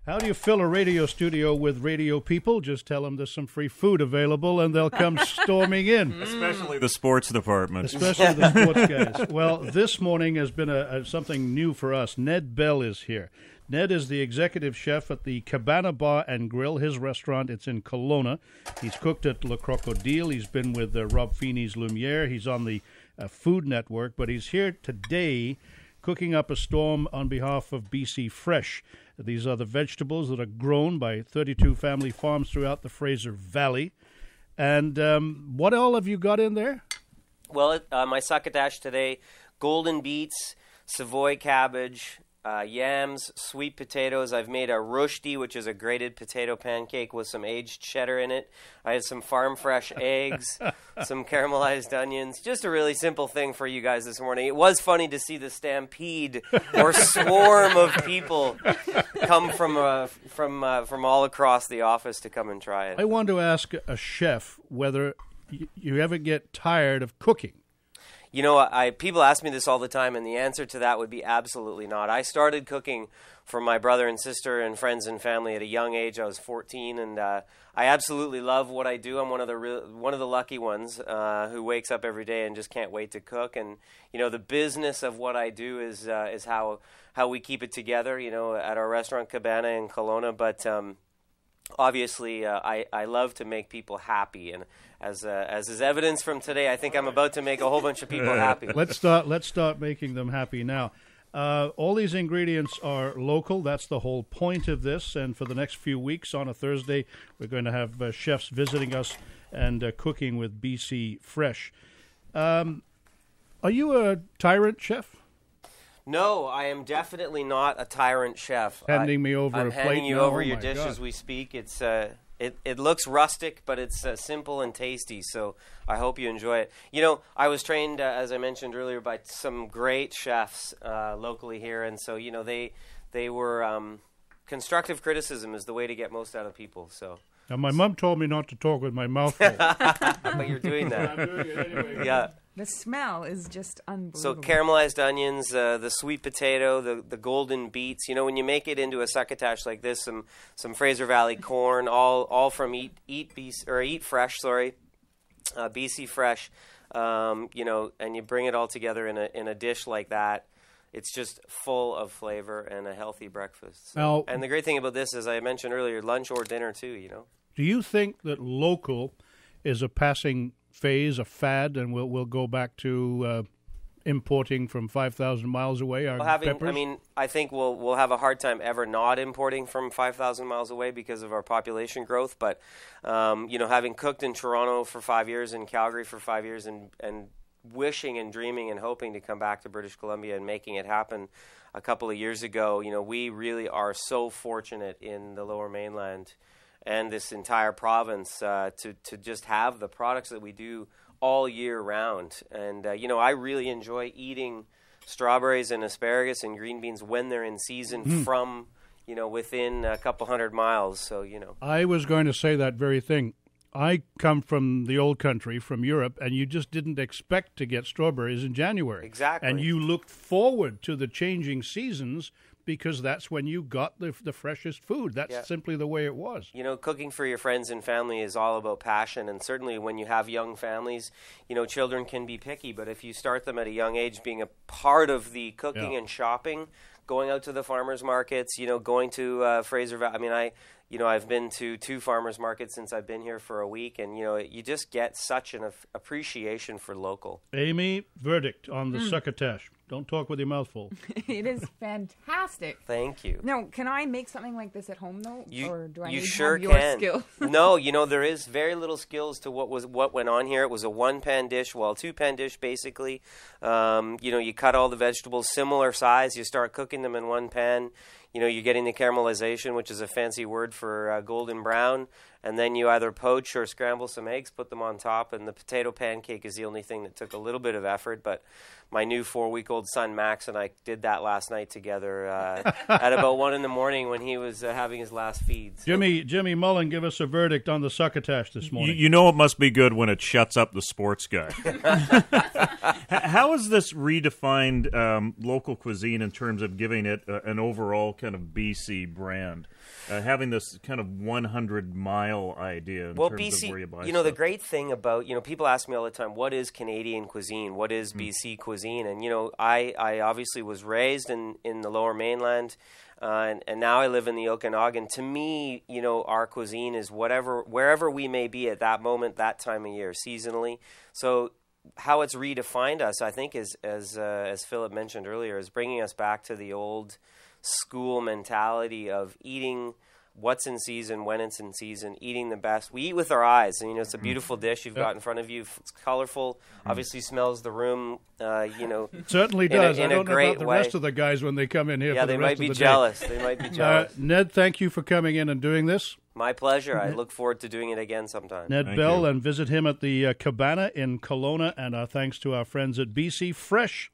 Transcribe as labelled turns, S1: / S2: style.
S1: How do you fill a radio studio with radio people? Just tell them there's some free food available and they'll come storming in.
S2: Especially the sports department.
S1: Especially the sports guys. Well, this morning has been something new for us. Ned Bell is here. Ned is the executive chef at the Cabana Bar and Grill, his restaurant. It's in Kelowna. He's cooked at Le Crocodile. He's been with Rob Feeney's Lumiere. He's on the Food Network. But he's here today cooking up a storm on behalf of BCFresh. These are the vegetables that are grown by 32 family farms throughout the Fraser Valley. And what all have you got in there?
S3: Well, my succotash today, golden beets, Savoy cabbage, yams, sweet potatoes. I've made a rosti, which is a grated potato pancake with some aged cheddar in it. I had some farm fresh eggs, some caramelized onions. Just a really simple thing for you guys this morning. It was funny to see the stampede or swarm of people come from all across the office to come and try it.
S1: I want to ask a chef whether you ever get tired of cooking.
S3: You know, people ask me this all the time, and the answer to that would be absolutely not. I started cooking for my brother and sister and friends and family at a young age. I was 14, and I absolutely love what I do. I'm one of the lucky ones who wakes up every day and just can't wait to cook. And you know, the business of what I do is how we keep it together. You know, at our restaurant Cabana in Kelowna, but. Obviously, I love to make people happy, and as is evidence from today, I think I'm about to make a whole bunch of people happy.
S1: Let's start making them happy now. All these ingredients are local. That's the whole point of this. And for the next few weeks, on a Thursday, we're going to have chefs visiting us and cooking with BCFresh. Are you a tyrant chef?
S3: No, I am definitely not a tyrant chef.
S1: Handing me over
S3: I'm
S1: a plate.
S3: handing you
S1: now?
S3: over
S1: Oh
S3: your
S1: my
S3: dish
S1: God.
S3: as we speak. It's it looks rustic, but it's simple and tasty. So I hope you enjoy it. You know, I was trained, as I mentioned earlier, by some great chefs locally here, and so you know they were constructive criticism is the way to get most out of people. So.
S1: Now, my mom told me not to talk with my mouth full.
S3: But you're doing that.
S1: I'm doing it anyway.
S3: Yeah.
S4: The smell is just unbelievable.
S3: So caramelized onions, the sweet potato, the golden beets. You know, when you make it into a succotash like this, some Fraser Valley corn, all from Eat Fresh, BCFresh. You know, and you bring it all together in a dish like that. It's just full of flavor and a healthy breakfast. So,
S1: now,
S3: and the great thing about this, as I mentioned earlier, lunch or dinner too. You know.
S1: Do you think that local is a passing phase, a fad, and we'll go back to importing from 5,000 miles away our peppers?
S3: I mean, I think we'll have a hard time ever not importing from 5,000 miles away because of our population growth. But you know, having cooked in Toronto for 5 years, in Calgary for 5 years, and wishing and dreaming and hoping to come back to British Columbia and making it happen a couple of years ago, you know, we really are so fortunate in the Lower Mainland and this entire province to just have the products that we do all year round. And, you know, I really enjoy eating strawberries and asparagus and green beans when they're in season from, you know, within a couple 100 miles. So, you know.
S1: I was going to say that very thing. I come from the old country, from Europe, and you just didn't expect to get strawberries in January.
S3: Exactly.
S1: And you looked forward to the changing seasons because that's when you got the freshest food. That's simply the way it was.
S3: You know, cooking for your friends and family is all about passion, and certainly when you have young families, you know, children can be picky, but if you start them at a young age being a part of the cooking and shopping, going out to the farmers markets, you know, going to Fraser Valley. I mean, I've been to 2 farmers markets since I've been here for a week, and, you know, you just get such an appreciation for local.
S1: Amy, verdict on the succotash. Don't talk with your mouth full.
S4: It is fantastic.
S3: Thank you.
S4: Now, can I make something like this at home, though? Or do I need
S3: sure
S4: to have your
S3: can.
S4: skill?
S3: No, you know, there is very little skills to what went on here. It was a 1-pan dish, well, 2-pan dish, basically. You know, you cut all the vegetables similar size. You start cooking them in 1 pan. You know, you're getting the caramelization, which is a fancy word for golden brown. and then you either poach or scramble some eggs, put them on top, and the potato pancake is the only thing that took a little bit of effort. But my new 4-week-old son Max and I did that last night together at about 1 a.m. when he was having his last feed. So.
S1: Jimmy Mullen, give us a verdict on the Succotash this morning.
S2: You know it must be good when it shuts up the sports guy. How is this redefined local cuisine in terms of giving it an overall kind of BC brand? Having this kind of 100-mile idea in terms
S3: BC,
S2: of where you buy
S3: the great thing about, people ask me all the time, what is Canadian cuisine? What is BC cuisine? And, I obviously was raised in the Lower Mainland, and now I live in the Okanagan. To me, our cuisine is wherever we may be at that moment, that time of year, seasonally. So how it's redefined us, I think, is, as Philip mentioned earlier, is bringing us back to the old school mentality of eating what's in season, when it's in season, eating the best. We eat with our eyes, and it's a beautiful dish you've got in front of you. It's colorful, obviously smells the room.
S1: It certainly does. I don't know about the rest of the guys when they come in here.
S3: Yeah,
S1: for the
S3: they
S1: rest
S3: might
S1: of
S3: be
S1: the
S3: jealous.
S1: Day.
S3: They might be jealous.
S1: Ned, thank you for coming in and doing this.
S3: My pleasure. I look forward to doing it again sometime.
S1: Ned Bell, and visit him at the Cabana in Kelowna, and our thanks to our friends at BCFresh.